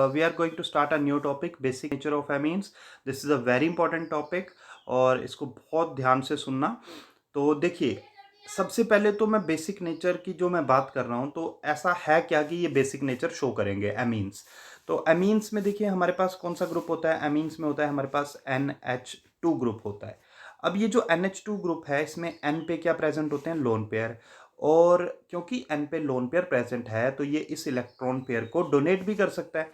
we are going to start a new topic, basic nature of amines. This is a very important topic और इसको बहुत ध्यान से सुनना। तो देखिए, सबसे पहले तो मैं बेसिक नेचर की जो मैं बात कर रहा हूँ, तो ऐसा है क्या कि ये बेसिक नेचर शो करेंगे एमीन्स। तो एमीन्स में देखिए हमारे पास कौन सा ग्रुप होता है, एमीन्स में होता है हमारे पास NH2 ग्रुप होता है। अब ये जो NH2 ग्रुप है, इसमें N पे क्या प्रेजेंट होते हैं, लोन पेयर। और क्योंकि N पे लोन पेयर प्रेजेंट है तो ये इस इलेक्ट्रॉन पेयर को डोनेट भी कर सकता है।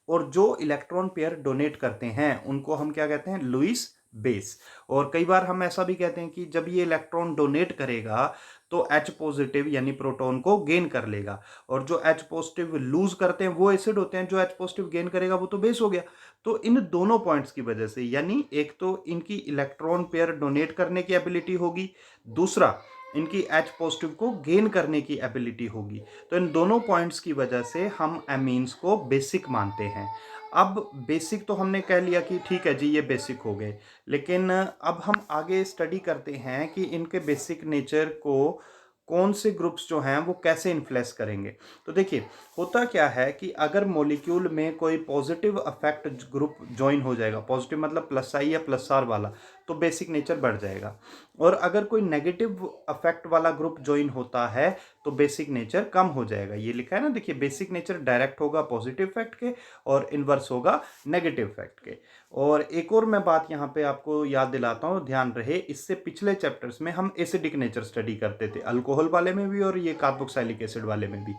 और जो इलेक्ट्रॉन पेयर डोनेट करते हैं उनको हम क्या कहते हैं, लुईस बेस। और कई बार हम ऐसा भी कहते हैं कि जब ये इलेक्ट्रॉन डोनेट करेगा तो H पॉजिटिव यानी प्रोटॉन को गेन कर लेगा, और जो H पॉजिटिव लूज करते हैं वो एसिड होते हैं, जो H पॉजिटिव गेन करेगा वो तो बेस हो गया। तो इन दोनों पॉइंट्स की वजह से, यानी एक तो इनकी इलेक्ट्रॉन पेयर डोनेट करने की एबिलिटी होगी, दूसरा इनकी H पॉजिटिव को गेन करने की एबिलिटी होगी। तो इन दोनों पॉइंट्स की वजह से हम एमीन्स को बेसिक मानते हैं। अब बेसिक तो हमने कह लिया कि ठीक है जी, ये बेसिक हो गए, लेकिन अब हम आगे स्टडी करते हैं कि इनके बेसिक नेचर को कौन से ग्रुप्स जो हैं वो कैसे इन्फ्लुएंस करेंगे। तो देखिए, होता क्या है कि अगर मॉलिक्यूल में कोई पॉजिटिव अफेक्ट ग्रुप ज्वाइन हो जाएगा, पॉजिटिव मतलब प्लस आई या प्लस आर वाला, तो बेसिक नेचर बढ़ जाएगा। और अगर कोई नेगेटिव अफेक्ट वाला ग्रुप ज्वाइन होता है तो बेसिक नेचर कम हो जाएगा। ये लिखा है ना, देखिए, बेसिक नेचर डायरेक्ट होगा पॉजिटिव इफेक्ट के और इनवर्स होगा नेगेटिव इफेक्ट के। और एक और मैं बात यहाँ पे आपको याद दिलाता हूँ, ध्यान रहे, इससे पिछले चैप्टर्स में हम एसिडिक नेचर स्टडी करते थे, अल्कोहल वाले में भी और ये कार्बोक्सिलिक एसिड वाले में भी।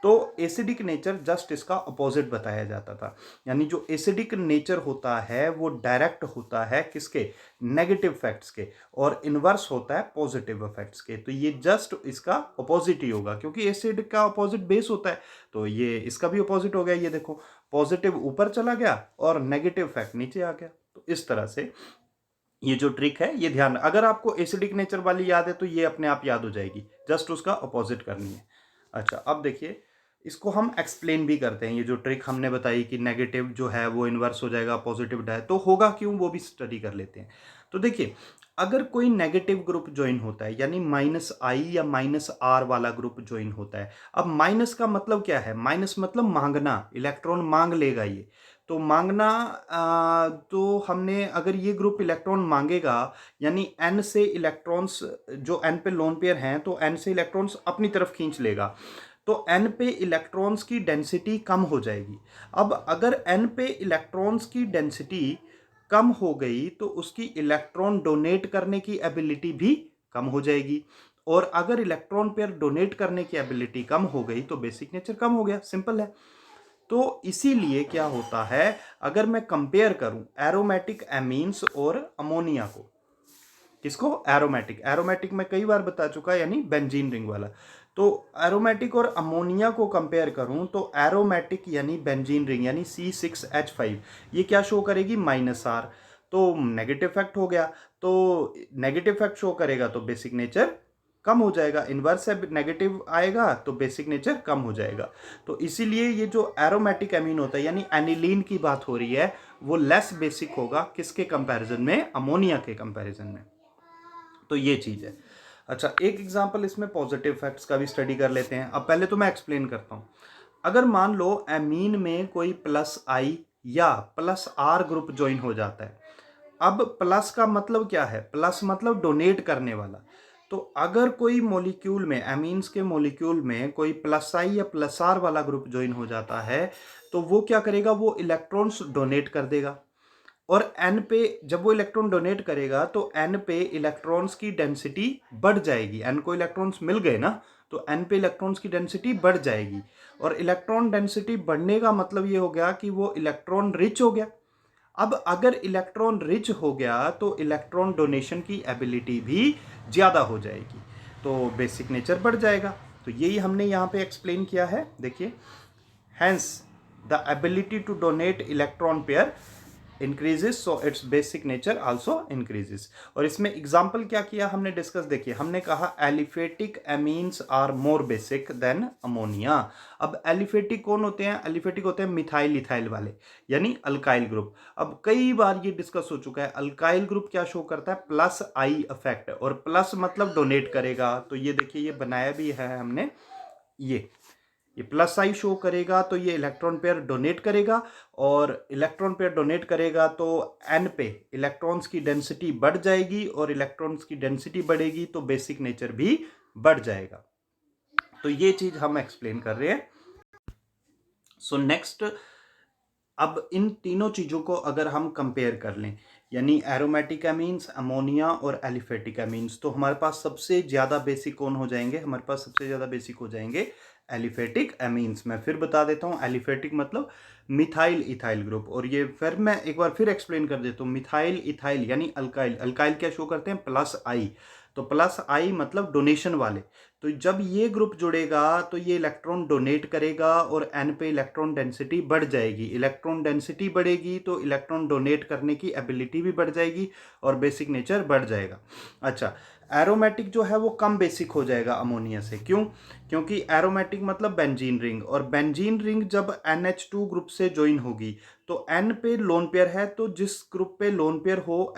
तो एसिडिक नेचर जस्ट इसका अपोजिट बताया जाता था, यानी जो एसिडिक नेचर होता है वो डायरेक्ट होता है किसके, नेगेटिव इफेक्ट्स के, और इनवर्स होता है पॉजिटिव इफेक्ट्स के। तो ये जस्ट इसका अपोजिट ही होगा, क्योंकि एसिड का अपोजिट बेस होता है, तो ये इसका भी अपोजिट हो गया। ये देखो, पॉजिटिव ऊपर चला गया और नेगेटिव इफेक्ट नीचे आ गया। तो इस तरह से ये जो ट्रिक है, ये ध्यान, अगर आपको एसिडिक नेचर वाली याद है तो ये अपने आप याद हो जाएगी, जस्ट उसका अपोजिट करनी है। अच्छा, अब देखिए, इसको हम एक्सप्लेन भी करते हैं। ये जो ट्रिक हमने बताई कि नेगेटिव जो है वो इन्वर्स हो जाएगा, पॉजिटिव डाय, तो होगा क्यों वो भी स्टडी कर लेते हैं। तो देखिए, अगर कोई नेगेटिव ग्रुप ज्वाइन होता है, यानी -I या -R वाला ग्रुप ज्वाइन होता है। अब माइनस का मतलब क्या है, माइनस मतलब मांगना, इलेक्ट्रॉन मांग लेगा ये। तो मांगना, तो हमने, अगर ये ग्रुप इलेक्ट्रॉन मांगेगा, यानी N से इलेक्ट्रॉन्स, जो N पे लोन पेयर हैं, तो N से इलेक्ट्रॉन्स अपनी तरफ खींच लेगा, तो N पे इलेक्ट्रॉन्स की डेंसिटी कम हो जाएगी। अब अगर N पे इलेक्ट्रॉन्स की डेंसिटी कम हो गई तो उसकी इलेक्ट्रॉन डोनेट करने की एबिलिटी भी कम हो जाएगी। और अगर इलेक्ट्रॉन पेयर डोनेट करने की एबिलिटी कम हो गई तो बेसिक नेचर कम हो गया, सिंपल है। तो इसीलिए क्या होता है, अगर मैं कंपेयर करूं एरोमेटिक एमीन्स और अमोनिया को, किसको, एरोमेटिक, एरोमेटिक में कई बार बता चुका है, यानी बेंजीन रिंग वाला। तो एरोमेटिक और अमोनिया को कंपेयर करूं तो एरोमेटिक यानी बेंजीन रिंग यानी C6H5, ये क्या शो करेगी, -R। तो नेगेटिव इफेक्ट हो गया, तो नेगेटिव इफेक्ट शो करेगा तो बेसिक नेचर कम हो जाएगा, इनवर्स से नेगेटिव आएगा तो बेसिक नेचर कम हो जाएगा। तो इसीलिए ये जो एरोमेटिक एमीन होता है, यानी एनिलीन की बात हो रही है, वो लेस बेसिक होगा किसके कंपैरिजन में, अमोनिया के कंपैरिजन में। तो ये चीज है। अच्छा, एक एग्जांपल इसमें पॉजिटिव इफेक्ट्स का भी स्टडी कर लेते हैं। अब पहले तो मैं एक्सप्लेन करता हूं। अगर मान लो एमीन में कोई +I या +R ग्रुप ज्वाइन हो जाता है। अब प्लस का मतलब क्या है, प्लस मतलब डोनेट करने वाला। तो अगर कोई मॉलिक्यूल में, एमीन्स के मॉलिक्यूल में कोई +I या +R वाला ग्रुप ज्वाइन हो जाता है, तो वो क्या करेगा, वो इलेक्ट्रॉन्स डोनेट कर देगा। और N पे जब वो इलेक्ट्रॉन डोनेट करेगा तो N पे इलेक्ट्रॉन्स की डेंसिटी बढ़ जाएगी। N को इलेक्ट्रॉन्स मिल गए ना, तो N पे इलेक्ट्रॉन्स की डेंसिटी बढ़ जाएगी। और इलेक्ट्रॉन डेंसिटी बढ़ने का मतलब ये हो गया कि वो इलेक्ट्रॉन रिच हो गया। अब अगर इलेक्ट्रॉन रिच हो गया तो इलेक्ट्रॉन डोनेशन की एबिलिटी भी ज़्यादा हो जाएगी, तो बेसिक नेचर बढ़ जाएगा। तो यही हमने यहाँ पे एक्सप्लेन किया है, देखिए, hence the ability to donate electron pair increases, so its basic nature also increases. और इसमें एग्जांपल क्या किया हमने डिस्कस, देखिए, हमने कहा aliphatic amines are more basic than ammonia. अब एलिफेटिक कौन होते हैं, एलिफेटिक होते हैं मिथाइल इथाइल वाले, यानी अल्काइल ग्रुप। अब कई बार ये डिस्कस हो चुका है, अल्काइल ग्रुप क्या शो करता है, +I इफेक्ट, और प्लस मतलब डोनेट करेगा। तो ये देखिए, ये बनाया भी है हमने, ये ये प्लस आई शो करेगा तो ये इलेक्ट्रॉन पेयर डोनेट करेगा, और इलेक्ट्रॉन पेयर डोनेट करेगा तो एन पे इलेक्ट्रॉन्स की डेंसिटी बढ़ जाएगी, और इलेक्ट्रॉन्स की डेंसिटी बढ़ेगी तो बेसिक नेचर भी बढ़ जाएगा। तो ये चीज हम एक्सप्लेन कर रहे हैं। सो नेक्स्ट, अब इन तीनों चीजों को अगर हम कंपेयर कर लें, यानी एरोमेटिक एमीन्स, अमोनिया और एलिफेटिक एमीन्स, तो हमारे पास सबसे ज्यादा बेसिक कौन हो जाएंगे? हमारे पास सबसे ज्यादा बेसिक हो जाएंगे एलिफेटिक एमीन्स। मैं फिर बता देता हूं, एलिफेटिक मतलब मिथाइल इथाइल ग्रुप। और ये फिर मैं एक बार फिर एक्सप्लेन कर देता हूं, मिथाइल इथाइल यानी अल्काइल। अल्काइल क्या शो करते हैं? प्लस आई। तो प्लस आई मतलब डोनेशन वाले। तो जब ये ग्रुप जुड़ेगा तो ये इलेक्ट्रॉन डोनेट करेगा और एन पे इलेक्ट्रॉन डेंसिटी बढ़ जाएगी। इलेक्ट्रॉन डेंसिटी बढ़ेगी तो इलेक्ट्रॉन डोनेट करने की एबिलिटी भी बढ़ जाएगी और बेसिक नेचर बढ़ जाएगा। अच्छा, एरोमेटिक जो है वो कम बेसिक हो जाएगा अमोनिया से। क्यों? क्योंकि एरोमेटिक मतलब बेंजीन रिंग, और बेंजीन रिंग जब NH2 ग्रुप से ज्वाइन होगी तो N पे लोन पेयर है, तो जिस ग्रुप पे लोन पेयर हो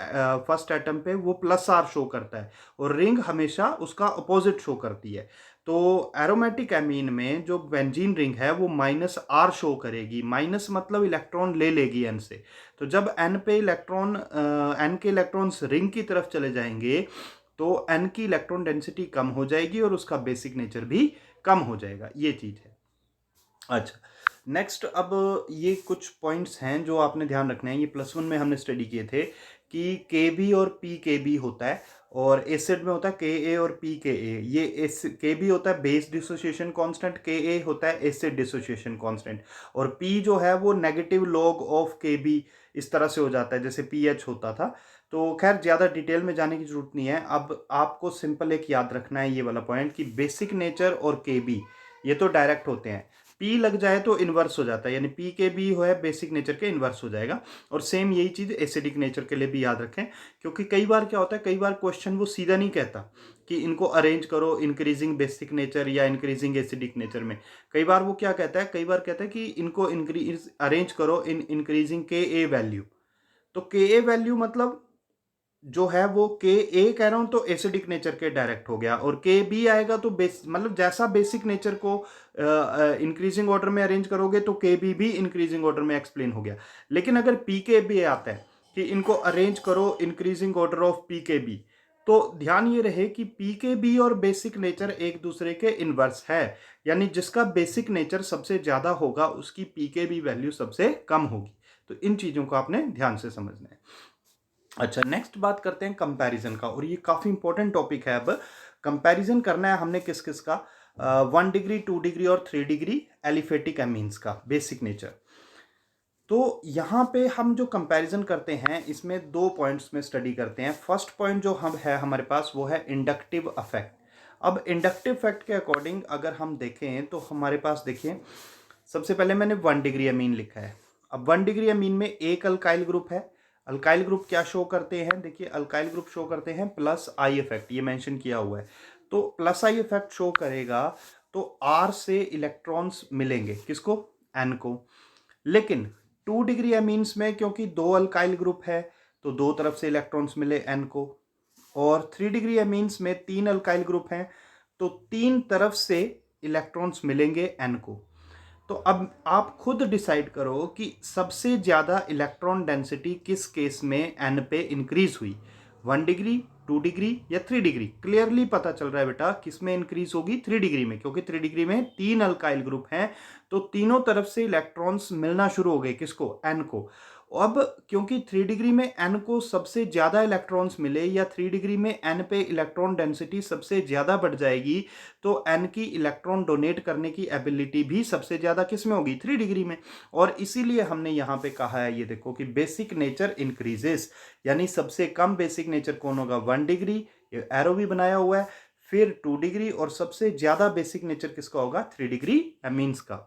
फर्स्ट एटम पे वो प्लस आर शो करता है, और रिंग हमेशा उसका अपोजिट शो करती है। तो एरोमेटिक एमीन में जो बेंजीन रिंग है वो माइनस आर शो करेगी। माइनस मतलब इलेक्ट्रॉन ले लेगी एन से। तो जब एन पे इलेक्ट्रॉन एन के इलेक्ट्रॉन्स रिंग की तरफ चले जाएंगे तो एन की इलेक्ट्रॉन डेंसिटी कम हो जाएगी और उसका बेसिक नेचर भी कम हो जाएगा। ये चीज है। अच्छा, नेक्स्ट, अब ये कुछ पॉइंट्स हैं जो आपने ध्यान रखना है। ये +1 में हमने स्टडी किए थे कि के बी और पी के बी होता है, और एसिड में होता है के ए और पी के ए। ये के बी होता है बेस डिसोसिएशन कांस्टेंट, के ए होता है एसिड डिसोसिएशन कांस्टेंट, और पी जो है वो नेगेटिव लॉग ऑफ के बी इस तरह से हो जाता है जैसे पी एच होता था। तो खैर ज़्यादा डिटेल में जाने की जरूरत नहीं है। अब आपको सिंपल एक याद रखना है ये वाला पॉइंट कि बेसिक नेचर और के बी ये तो डायरेक्ट होते हैं। पी लग जाए तो इन्वर्स हो जाता है, यानी पी के बी हो है बेसिक नेचर के इन्वर्स हो जाएगा। और सेम यही चीज एसिडिक नेचर के लिए भी याद रखें, क्योंकि कई बार क्या होता है, कई बार क्वेश्चन वो सीधा नहीं कहता कि इनको अरेंज करो इंक्रीजिंग बेसिक नेचर या इंक्रीजिंग एसिडिक नेचर में। कई बार वो क्या कहता है, कई बार कहता है कि इनको इंक्रीज अरेंज करो इन इंक्रीजिंग के ए वैल्यू। तो के ए वैल्यू मतलब जो है वो के ए कह रहा हूं तो एसिडिक नेचर के डायरेक्ट हो गया, और के बी आएगा तो मतलब जैसा बेसिक नेचर को इंक्रीजिंग ऑर्डर में अरेंज करोगे तो के बी भी इंक्रीजिंग ऑर्डर में एक्सप्लेन हो गया। लेकिन अगर पी के बी आता है कि इनको अरेंज करो इंक्रीजिंग ऑर्डर ऑफ पी के बी, तो ध्यान ये रहे कि पी के बी और बेसिक नेचर एक दूसरे के इनवर्स है, यानी जिसका बेसिक नेचर सबसे ज्यादा होगा उसकी पी के बी वैल्यू सबसे कम होगी। तो इन चीजों को आपने ध्यान से समझना है। अच्छा, नेक्स्ट बात करते हैं कंपैरिजन का, और ये काफी इंपॉर्टेंट टॉपिक है। अब कंपैरिजन करना है हमने किस किस का? 1 डिग्री, 2 डिग्री और 3 डिग्री एलिफेटिक एमीन्स का बेसिक नेचर। तो यहाँ पे हम जो कंपैरिजन करते हैं इसमें 2 पॉइंट्स में स्टडी करते हैं। फर्स्ट पॉइंट जो हम है हमारे पास वो है इंडक्टिव अफेक्ट। अब इंडक्टिव फैक्ट के अकॉर्डिंग अगर हम देखें तो हमारे पास देखिए, सबसे पहले मैंने 1 डिग्री अमीन लिखा है। अब 1 डिग्री अमीन में एक अल्काइल ग्रुप है। अल्काइल ग्रुप क्या शो करते हैं? देखिए, अल्काइल ग्रुप शो करते हैं प्लस आई इफेक्ट, ये मेंशन किया हुआ है। तो प्लस आई इफेक्ट शो करेगा तो आर से इलेक्ट्रॉन्स मिलेंगे किसको? एन को। लेकिन 2 डिग्री अमीन्स में क्योंकि 2 अल्काइल ग्रुप है तो दो तरफ से इलेक्ट्रॉन्स मिले एन को, और 3 डिग्री अमीन्स में 3 अल्काइल ग्रुप हैं तो 3 तरफ से इलेक्ट्रॉन्स मिलेंगे एन को। तो अब आप खुद डिसाइड करो कि सबसे ज्यादा इलेक्ट्रॉन डेंसिटी किस केस में एन पे इंक्रीज हुई, 1 डिग्री, 2 डिग्री या 3 डिग्री। क्लियरली पता चल रहा है बेटा किस में इंक्रीज होगी? 3 डिग्री में, क्योंकि 3 डिग्री में 3 अल्काइल ग्रुप हैं तो तीनों तरफ से इलेक्ट्रॉन्स मिलना शुरू हो गए किसको? एन को। अब क्योंकि 3 डिग्री में एन को सबसे ज्यादा इलेक्ट्रॉन्स मिले, या 3 डिग्री में एन पे इलेक्ट्रॉन डेंसिटी सबसे ज्यादा बढ़ जाएगी, तो एन की इलेक्ट्रॉन डोनेट करने की एबिलिटी भी सबसे ज्यादा किस में होगी? 3 डिग्री में। और इसीलिए हमने यहां पे कहा है, ये देखो कि बेसिक नेचर इंक्रीजेस, यानी सबसे कम बेसिक नेचर कौन होगा? 1 डिग्री, ये एरो भी बनाया हुआ है, फिर 2 डिग्री, और सबसे ज्यादा बेसिक नेचर किसका होगा? 3 डिग्री अमीन्स का।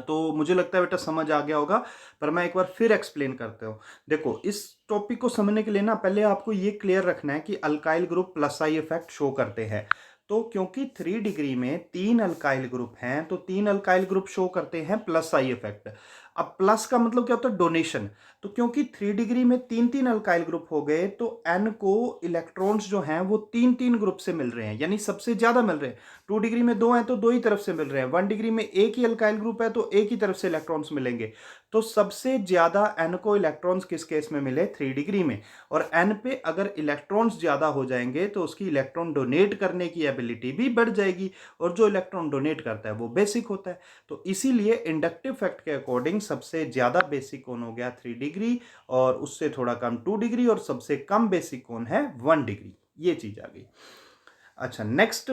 तो मुझे लगता है बेटा समझ आ गया होगा, पर मैं एक बार फिर एक्सप्लेन करता हूँ। देखो, इस टॉपिक को समझने के लिए ना पहले आपको ये क्लियर रखना है कि alkyl group plus I effect show करते हैं। तो क्योंकि 3 डिग्री में 3 अल्काइल ग्रुप हैं तो 3 अल्काइल ग्रुप शो करते हैं प्लस आई इफेक्ट। अब प्लस का मतलब क्या होता है, डोनेशन। तो क्योंकि 3 डिग्री में 3-3 अल्काइल ग्रुप हो गए, तो n को इलेक्ट्रॉन्स जो हैं वो 3-3 ग्रुप से मिल रहे हैं, यानी सबसे ज्यादा मिल रहे हैं। 2 डिग्री में 2 हैं तो 2 ही तरफ से मिल रहे हैं, 1 डिग्री में एक ही अल्काइल ग्रुप है तो एक ही तरफ से इलेक्ट्रॉन्स मिलेंगे। तो सबसे ज्यादा n को इलेक्ट्रॉन्स किस केस में मिले, 3 डिग्री में। और n पे अगर इलेक्ट्रॉन्स ज्यादा हो जाएंगे तो उसकी इलेक्ट्रॉन डोनेट करने की एबिलिटी भी बढ़ जाएगी, और जो इलेक्ट्रॉन डोनेट करता है वो बेसिक होता है। तो इसीलिए इंडक्टिव फैक्ट के अकॉर्डिंग सबसे ज्यादा बेसिक कौन हो गया, 3 डिग्री, और उससे थोड़ा कम 2 डिग्री, और सबसे कम बेसिक कौन है, 1 डिग्री। ये चीज आ गई। अच्छा, नेक्स्ट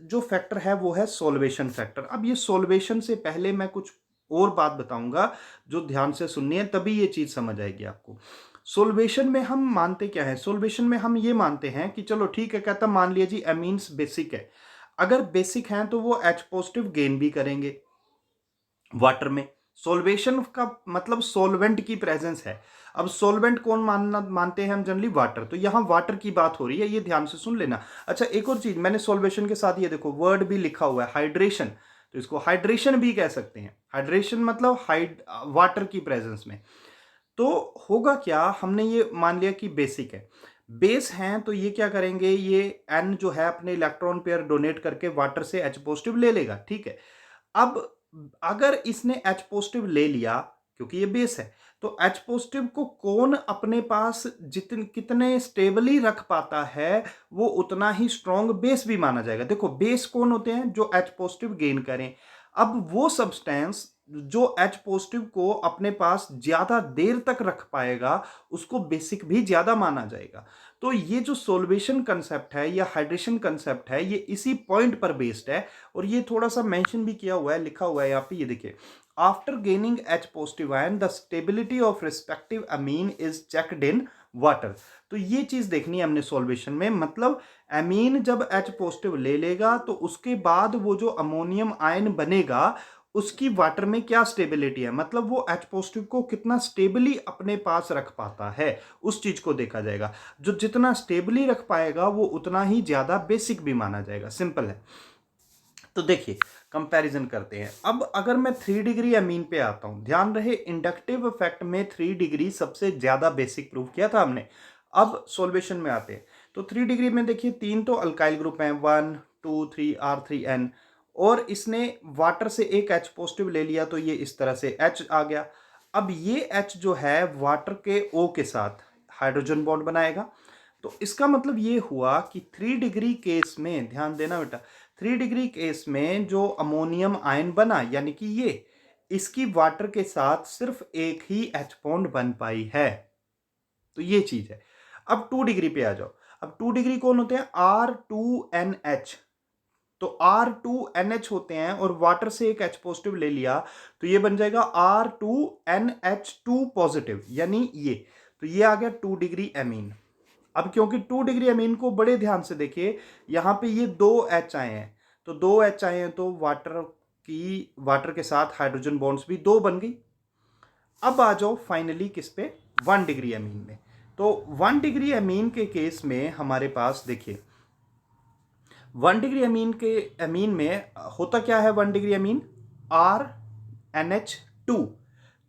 जो फैक्टर है वो है सोल्वेशन फैक्टर। अब ये सोल्वेशन से पहले मैं कुछ और बात बताऊंगा जो ध्यान से सुननी है, तभी ये चीज समझ आएगी आपको। सोल्वेशन में हम मानते क्या है, सोल्वेशन में हम ये मानते हैं कि चलो ठीक है, कहता मान लिया जी एमीन्स बेसिक है। अगर बेसिक हैं तो वो H पॉजिटिव गेन भी करेंगे वाटर में। सोल्वेशन का मतलब सोलवेंट की प्रेजेंस है। अब सोलवेंट कौन मानते हैं हम जनरली, वाटर। तो यहां वाटर की बात हो रही है, ये ध्यान से सुन लेना। अच्छा, एक और चीज, मैंने सोल्वेशन के साथ ये देखो वर्ड भी लिखा हुआ है, हाइड्रेशन। तो इसको हाइड्रेशन भी कह सकते हैं। हाइड्रेशन मतलब वाटर की प्रेजेंस में। तो होगा क्या, हमने ये मान लिया कि बेसिक है, बेस हैं, तो ये क्या करेंगे, ये एन जो है अपने इलेक्ट्रॉन पेयर डोनेट करके वाटर से H पॉजिटिव ले लेगा, ठीक है। अब अगर इसने H पॉजिटिव ले लिया, क्योंकि ये बेस है, तो H पॉजिटिव को कौन अपने पास कितने स्टेबली रख पाता है, वो उतना ही स्ट्रॉन्ग बेस भी माना जाएगा। देखो बेस कौन होते हैं, जो H पॉजिटिव गेन करें। अब वो सब्सटेंस जो H पॉजिटिव को अपने पास ज्यादा देर तक रख पाएगा, उसको बेसिक भी ज्यादा माना जाएगा। तो ये जो सोल्वेशन कंसेप्ट है या हाइड्रेशन कंसेप्ट है, ये इसी पॉइंट पर बेस्ड है। और ये थोड़ा सा मेंशन भी किया हुआ है, लिखा हुआ है यहाँ पे, ये देखिए, after gaining H positive ion the stability of respective amine is checked in water. तो ये चीज देखनी है हमने सोल्वेशन में, मतलब अमीन जब H पॉजिटिव ले लेगा तो उसके बाद वो जो अमोनियम आयन बनेगा उसकी वाटर में क्या स्टेबिलिटी है, मतलब वो H पॉजिटिव को कितना स्टेबली अपने पास रख पाता है, उस चीज को देखा जाएगा। जो जितना स्टेबली रख पाएगा वो उतना ही ज्यादा बेसिक भी माना जाएगा, सिंपल है। तो देखिए कंपैरिजन करते हैं। अब अगर मैं 3 डिग्री अमीन पे आता हूं, ध्यान रहे इंडक्टिव इफेक्ट में 3 डिग्री सबसे ज्यादा बेसिक प्रूव किया था हमने। अब सॉल्वेशन में आते हैं, तो 3 डिग्री में देखिए 3 तो अल्काइल ग्रुप हैं, 1 2 3 R3N, और इसने वाटर से एक H पॉजिटिव ले लिया, तो ये इस तरह से H आ गया। अब ये H जो है वाटर के O के साथ हाइड्रोजन बॉन्ड बनाएगा। तो इसका मतलब ये हुआ कि 3 डिग्री केस में, ध्यान देना बेटा, 3 डिग्री केस में जो अमोनियम आयन बना, यानी कि ये, इसकी वाटर के साथ सिर्फ एक ही H बॉन्ड बन पाई है। तो ये चीज है। अब 2 डिग्री पे आ जाओ। अब 2 डिग्री कौन होते हैं, R2NH। तो R2NH होते हैं, और वाटर से एक H पॉजिटिव ले लिया तो ये बन जाएगा R2NH2 पॉजिटिव, यानी ये। तो ये आ गया 2 डिग्री एमीन। अब क्योंकि 2 डिग्री अमीन को बड़े ध्यान से देखिए, यहां पे ये 2 H आए हैं, तो 2 H आए हैं, तो वाटर के साथ हाइड्रोजन बॉन्ड्स भी 2 बन गई। अब आ जाओ फाइनली किस पे, 1 डिग्री अमीन में। तो 1 डिग्री अमीन के केस में हमारे पास देखिए, 1 डिग्री अमीन में होता क्या है, 1 डिग्री अमीन RNH2,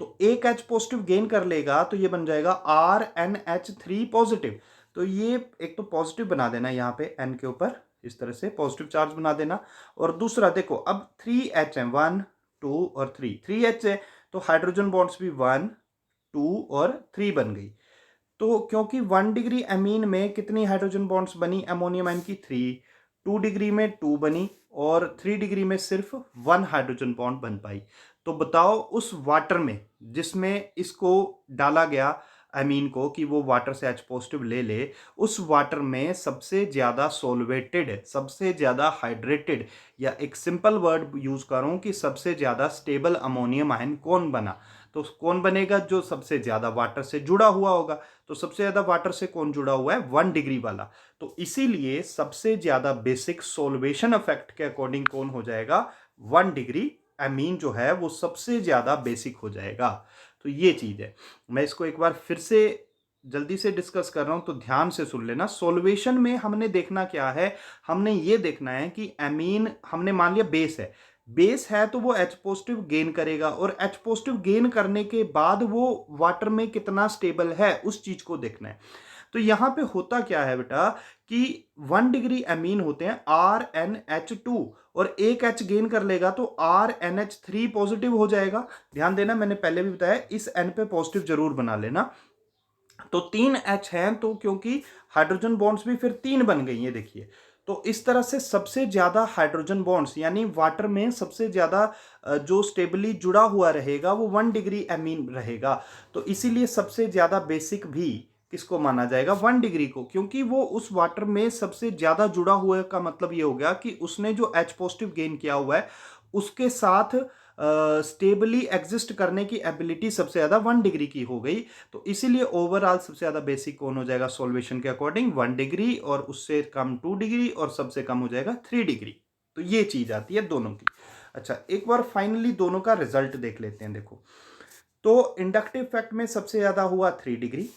तो एक H पॉजिटिव गेन कर लेगा तो ये बन जाएगा RNH3 पॉजिटिव। तो ये एक तो पॉजिटिव बना देना यहाँ पे N के ऊपर, इस तरह से पॉजिटिव चार्ज बना देना। और दूसरा देखो, अब 3H है, 1 2 और 3, 3H है, तो हाइड्रोजन बॉन्ड्स भी 1 2 और 3 बन गई। तो क्योंकि 1 डिग्री अमीन में कितनी हाइड्रोजन बॉन्ड्स बनी अमोनियम आयन की, 3, 2 डिग्री में 2 बनी, और 3 डिग्री में सिर्फ 1 हाइड्रोजन बॉन्ड बन पाई। तो बताओ उस वाटर में जिसमें इसको डाला गया अमीन को कि वो वाटर से H पॉजिटिव ले ले, उस वाटर में सबसे ज्यादा सोलवेटेड, सबसे ज्यादा हाइड्रेटेड, या एक सिंपल वर्ड यूज करूं कि सबसे ज्यादा स्टेबल अमोनियम आयन कौन बना। तो कौन बनेगा, जो सबसे ज्यादा वाटर से जुड़ा हुआ होगा। तो सबसे ज्यादा वाटर से कौन जुड़ा हुआ है, 1 डिग्री वाला। तो इसीलिए सबसे ज्यादा बेसिक सोल्वेशन इफेक्ट के अकॉर्डिंग कौन हो जाएगा, 1 डिग्री अमीन जो है वो सबसे ज्यादा बेसिक हो जाएगा। तो ये चीज है। मैं इसको एक बार फिर से जल्दी से डिस्कस कर रहा हूं, तो ध्यान से सुन लेना। सोल्वेशन में हमने देखना क्या है, हमने ये देखना है कि अमीन, हमने मान लिया बेस है, बेस है तो वो H पॉजिटिव गेन करेगा, और H पॉजिटिव गेन करने के बाद वो वाटर में कितना स्टेबल है उस चीज को देखना है। तो यहां पे होता क्या है बेटा कि 1 डिग्री एमीन होते हैं RnH2, और एक H गेन कर लेगा तो RnH3 पॉजिटिव हो जाएगा। ध्यान देना, मैंने पहले भी बताया इस N पे पॉजिटिव जरूर बना लेना। तो 3 H हैं, तो क्योंकि हाइड्रोजन बॉन्ड्स भी फिर 3 बन गई हैं, देखिए। तो इस तरह से सबसे ज्यादा हाइड्रोजन बॉन्ड्स यानी वाटर में सबसे ज्यादा जो स्टेबली जुड़ा हुआ रहेगा वो 1 डिग्री एमीन रहेगा। तो इसीलिए सबसे ज्यादा बेसिक भी किसको माना जाएगा, 1 डिग्री को, क्योंकि वो उस वाटर में सबसे ज्यादा जुड़ा हुआ है। का मतलब ये हो गया कि उसने जो H पॉजिटिव गेन किया हुआ है उसके साथ स्टेबली एग्जिस्ट करने की एबिलिटी सबसे ज्यादा 1 डिग्री की हो गई। तो इसीलिए ओवरऑल सबसे ज्यादा बेसिक कौन हो जाएगा सॉल्वेशन के अकॉर्डिंग, 1 डिग्री, और उससे कम 2 डिग्री, और सबसे कम हो जाएगा 3 डिग्री। तो ये चीज आती है दोनों की। अच्छा, एक बार फाइनली दोनों का रिजल्ट देख लेते हैं। देखो, तो इंडक्टिव फैक्ट में सबसे ज्यादा हुआ 3 डिग्री,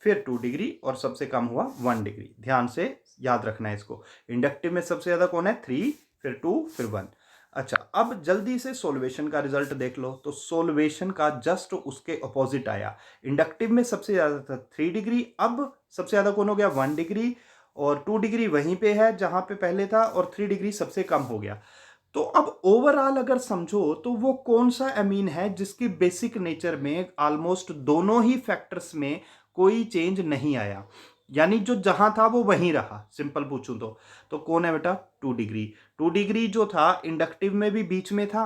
फिर 2 डिग्री, और सबसे कम हुआ 1 डिग्री। ध्यान से याद रखना है इसको। इंडक्टिव में सबसे ज्यादा कौन है, 3, फिर 2, फिर 1। अच्छा, अब जल्दी से सोल्वेशन का रिजल्ट देख लो। तो सोल्वेशन का जस्ट उसके अपोजिट आया। इंडक्टिव में सबसे ज्यादा था 3 डिग्री, अब सबसे ज्यादा कौन हो गया, 1 डिग्री, और 2 डिग्री वहीं पे है जहां पे पहले था, और 3 डिग्री सबसे कम हो गया। तो अब ओवरऑल अगर समझो तो वो कौन सा एमीन है जिसकी बेसिक नेचर में ऑलमोस्ट दोनों ही फैक्टर्स में कोई चेंज नहीं आया, यानी जो जहां था वो वहीं रहा। सिंपल पूछूं तो कौन है बेटा, 2 डिग्री। 2 डिग्री जो था इंडक्टिव में भी बीच में था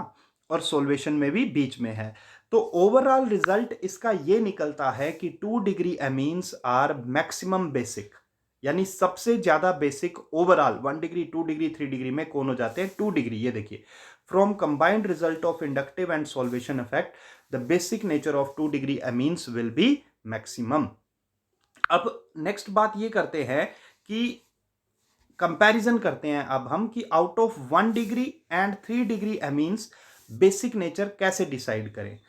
और सोल्वेशन में भी बीच में है। तो ओवरऑल रिजल्ट इसका ये निकलता है कि 2 degree amines are maximum basic, यानी सबसे ज्यादा basic overall. 1 degree, 2 degree, 3 degree में कौन हो जाते हैं, 2 डिग्री। ये देखिए, from combined result of inductive and solvation effect the basic nature of 2 degree amines will be maximum. अब नेक्स्ट बात ये करते हैं कि कंपैरिजन करते हैं अब हम कि out of 1 degree and 3 degree amines basic nature कैसे डिसाइड करें।